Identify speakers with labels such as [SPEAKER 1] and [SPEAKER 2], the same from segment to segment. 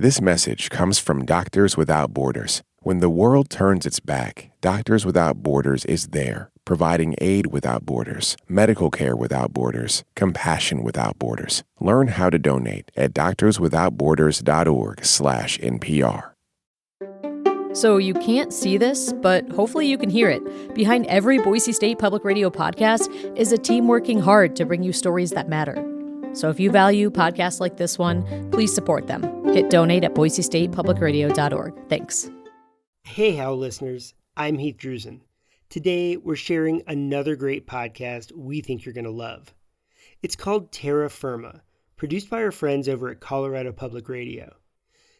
[SPEAKER 1] This message comes from Doctors Without Borders. When the world turns its back, Doctors Without Borders is there, providing aid without borders, medical care without borders, compassion without borders. Learn how to donate at doctorswithoutborders.org/NPR.
[SPEAKER 2] So you can't see this, but hopefully you can hear it. Behind every Boise State Public Radio podcast is a team working hard to bring you stories that matter. So if you value podcasts like this one, please support them. Hit donate at boisestatepublicradio.org. Thanks.
[SPEAKER 3] Hey, Howl listeners. I'm Heath Drusen. Today, we're sharing another great podcast we think you're going to love. It's called Terra, Firma, produced by our friends over at Colorado Public Radio.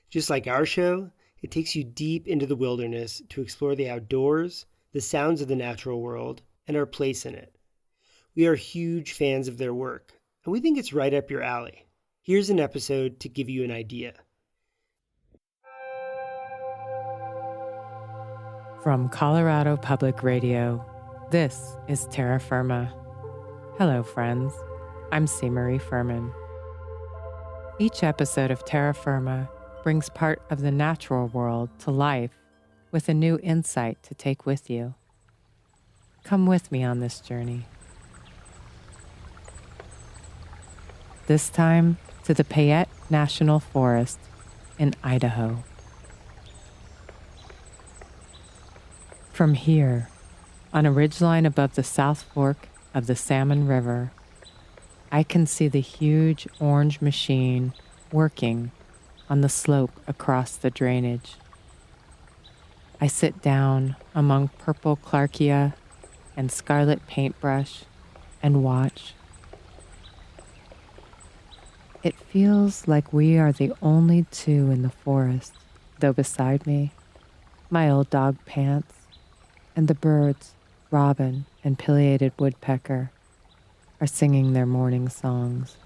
[SPEAKER 3] Just like our show, it takes you deep into the wilderness to explore the outdoors, the sounds of the natural world, and our place in it. We are huge fans of their work, and we think it's right up your alley. Here's an episode to give you an idea.
[SPEAKER 4] From Colorado Public Radio, this is Terra Firma. Hello, friends. I'm CMarie Fuhrman. Each episode of Terra Firma brings part of the natural world to life with a new insight to take with you. Come with me on this journey. This time to the Payette National Forest in Idaho. From here, on a ridgeline above the South Fork of the Salmon River, I can see the huge orange machine working on the slope across the drainage. I sit down among purple clarkia and scarlet paintbrush and watch. It feels like we are the only two in the forest, though beside me, my old dog Pants, and the birds, robin and pileated woodpecker, are singing their morning songs.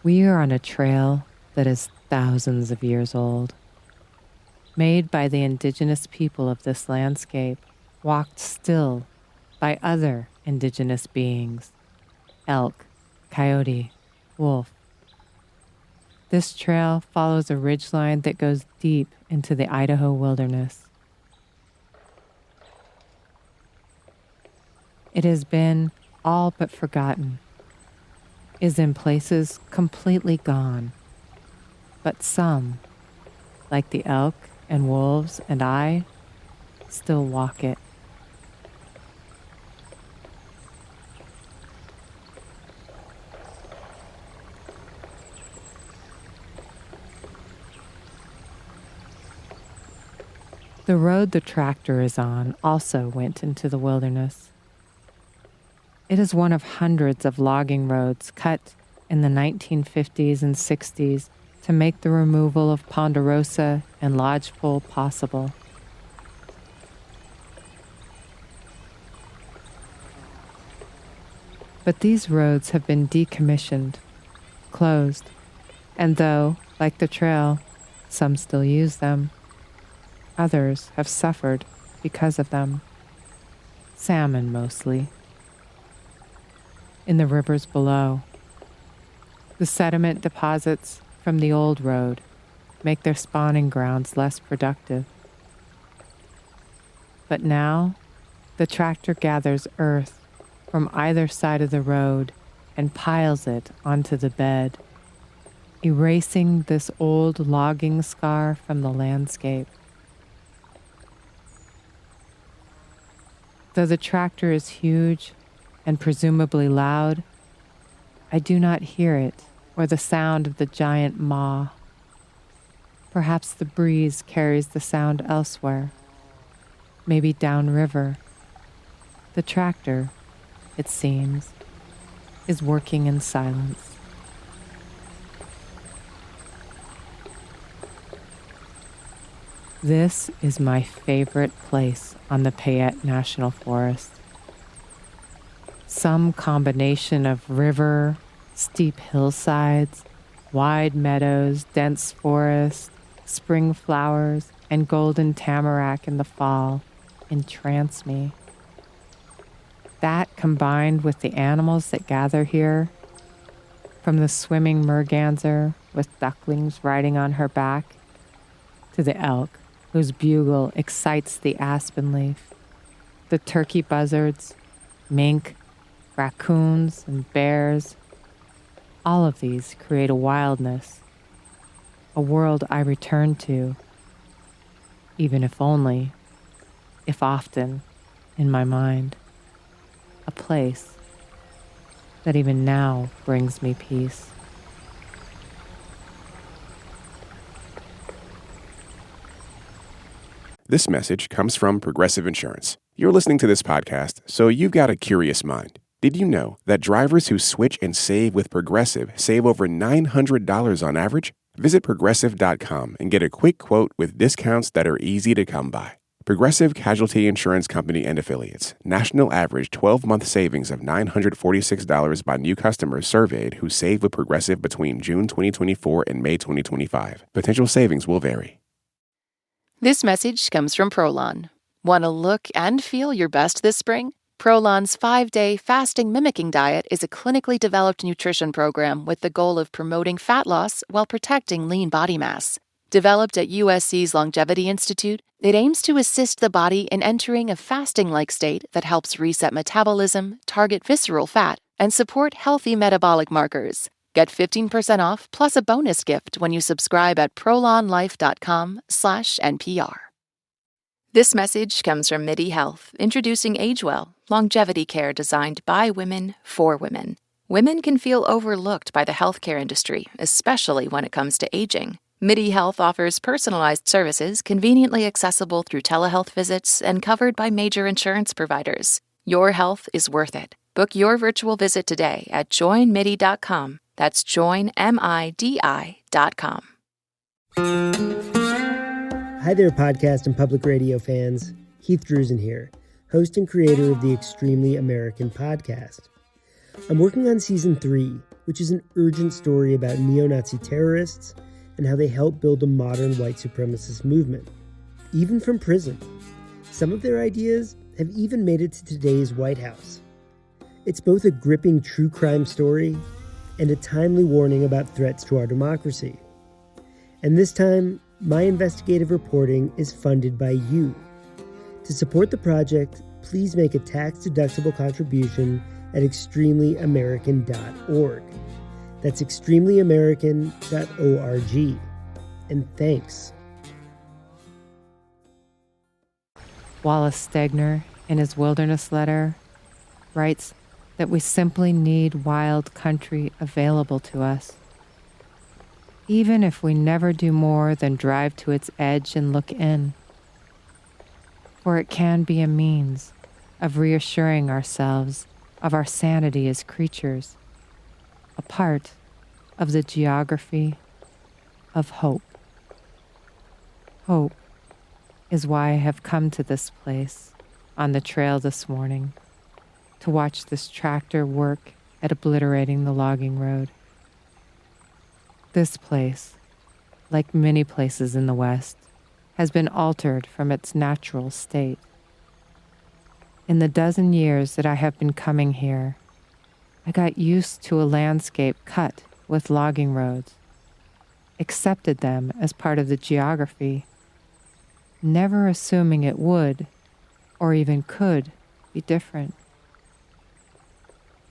[SPEAKER 4] We are on a trail that is thousands of years old, made by the indigenous people of this landscape, walked still by other indigenous beings, elk, coyote, wolf. This trail follows a ridgeline that goes deep into the Idaho wilderness. It has been all but forgotten, is in places completely gone, but some, like the elk and wolves and I, still walk it. The road the tractor is on also went into the wilderness. It is one of hundreds of logging roads cut in the 1950s and 60s to make the removal of ponderosa and lodgepole possible. But these roads have been decommissioned, closed, and though, like the trail, some still use them, others have suffered because of them. Salmon, mostly. In the rivers below, the sediment deposits from the old road make their spawning grounds less productive. But now, the tractor gathers earth from either side of the road and piles it onto the bed, erasing this old logging scar from the landscape. Though the tractor is huge and presumably loud, I do not hear it or the sound of the giant maw. Perhaps the breeze carries the sound elsewhere, maybe downriver. The tractor, it seems, is working in silence. This is my favorite place on the Payette National Forest. Some combination of river, steep hillsides, wide meadows, dense forest, spring flowers, and golden tamarack in the fall entrance me. That, combined with the animals that gather here, From the swimming merganser with ducklings riding on her back, to the elk whose bugle excites the aspen leaf, the turkey buzzards, mink, raccoons, and bears. All of these create a wildness, a world I return to, even if only, if often, in my mind, a place that even now brings me peace.
[SPEAKER 1] This message comes from Progressive Insurance. You're listening to this podcast, so you've got a curious mind. Did you know that drivers who switch and save with Progressive save over $900 on average? Visit Progressive.com and get a quick quote with discounts that are easy to come by. Progressive Casualty Insurance Company and Affiliates. National average 12-month savings of $946 by new customers surveyed who save with Progressive between June 2024 and May 2025. Potential savings will vary.
[SPEAKER 5] This message comes from Prolon. Want to look and feel your best this spring? Prolon's 5-day fasting mimicking diet is a clinically developed nutrition program with the goal of promoting fat loss while protecting lean body mass. Developed at USC's Longevity Institute, it aims to assist the body in entering a fasting-like state that helps reset metabolism, target visceral fat, and support healthy metabolic markers. Get 15% off plus a bonus gift when you subscribe at prolonlife.com/NPR. This message comes from MIDI Health, introducing AgeWell, longevity care designed by women for women. Women can feel overlooked by the healthcare industry, especially when it comes to aging. MIDI Health offers personalized services conveniently accessible through telehealth visits and covered by major insurance providers. Your health is worth it. Book your virtual visit today at joinmidi.com. That's joinmidi.com.
[SPEAKER 3] Hi there, podcast and public radio fans. Heath Drusen here, host and creator of the Extremely American podcast. I'm working on Season 3, which is an urgent story about neo-Nazi terrorists and how they helped build a modern white supremacist movement, even from prison. Some of their ideas have even made it to today's White House. It's both a gripping true crime story and a timely warning about threats to our democracy. And this time, my investigative reporting is funded by you. To support the project, please make a tax-deductible contribution at extremelyamerican.org. That's extremelyamerican.org. And thanks.
[SPEAKER 4] Wallace Stegner, in his wilderness letter, writes that we simply need wild country available to us. Even if we never do more than drive to its edge and look in. For it can be a means of reassuring ourselves of our sanity as creatures, a part of the geography of hope. Hope is why I have come to this place on the trail this morning to watch this tractor work at obliterating the logging road. This place, like many places in the West, has been altered from its natural state. In the dozen years that I have been coming here, I got used to a landscape cut with logging roads, accepted them as part of the geography, never assuming it would, or even could, be different.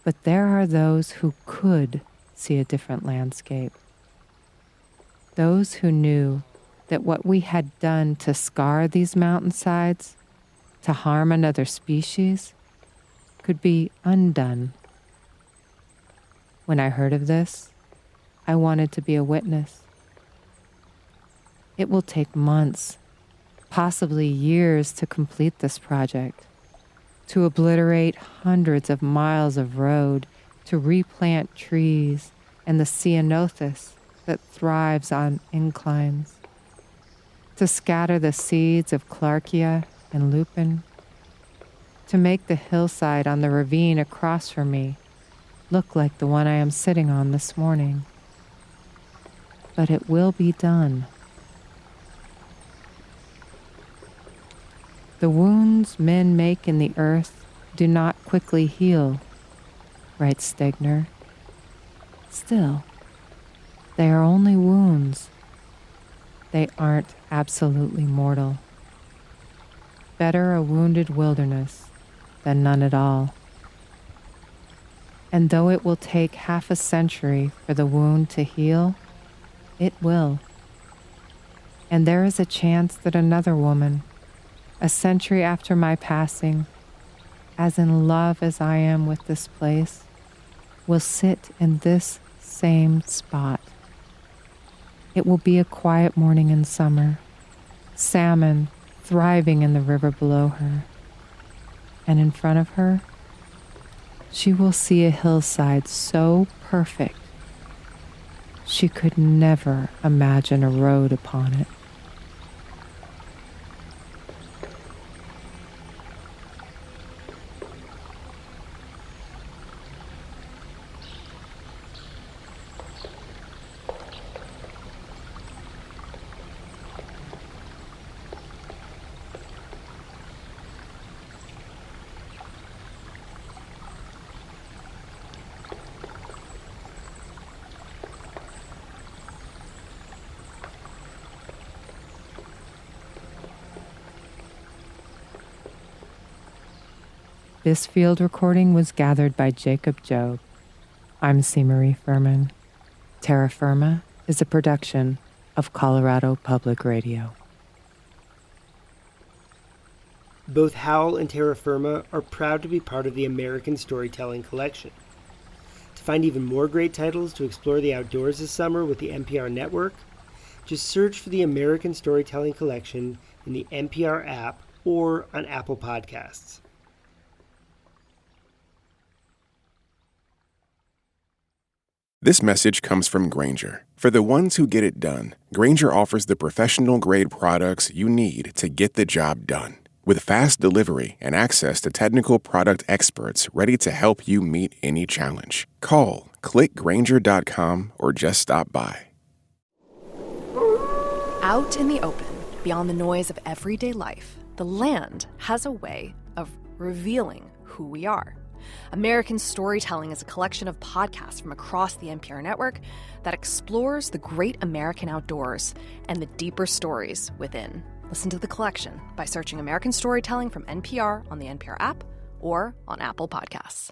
[SPEAKER 4] But there are those who could see a different landscape. Those who knew that what we had done to scar these mountainsides, to harm another species, could be undone. When I heard of this, I wanted to be a witness. It will take months, possibly years, to complete this project, to obliterate hundreds of miles of road, to replant trees and the ceanothus that thrives on inclines, to scatter the seeds of clarkia and lupin, to make the hillside on the ravine across from me look like the one I am sitting on this morning. But it will be done. The wounds men make in the earth do not quickly heal, writes Stegner. Still, they are only wounds. They aren't absolutely mortal. Better a wounded wilderness than none at all. And though it will take half a century for the wound to heal, it will. And there is a chance that another woman, a century after my passing, as in love as I am with this place, will sit in this same spot. It will be a quiet morning in summer, salmon thriving in the river below her. And in front of her, she will see a hillside so perfect, she could never imagine a road upon it. This field recording was gathered by Jacob Job. I'm CMarie Fuhrman. Terra Firma is a production of Colorado Public Radio.
[SPEAKER 3] Both Howl and Terra Firma are proud to be part of the American Storytelling Collection. To find even more great titles to explore the outdoors this summer with the NPR Network, just search for the American Storytelling Collection in the NPR App or on Apple Podcasts.
[SPEAKER 1] This message comes from Grainger. For the ones who get it done, Grainger offers the professional-grade products you need to get the job done. With fast delivery and access to technical product experts ready to help you meet any challenge. Call, click Grainger.com, or just stop by.
[SPEAKER 6] Out in the open, beyond the noise of everyday life, the land has a way of revealing who we are. American Storytelling is a collection of podcasts from across the NPR network that explores the great American outdoors and the deeper stories within. Listen to the collection by searching American Storytelling from NPR on the NPR app or on Apple Podcasts.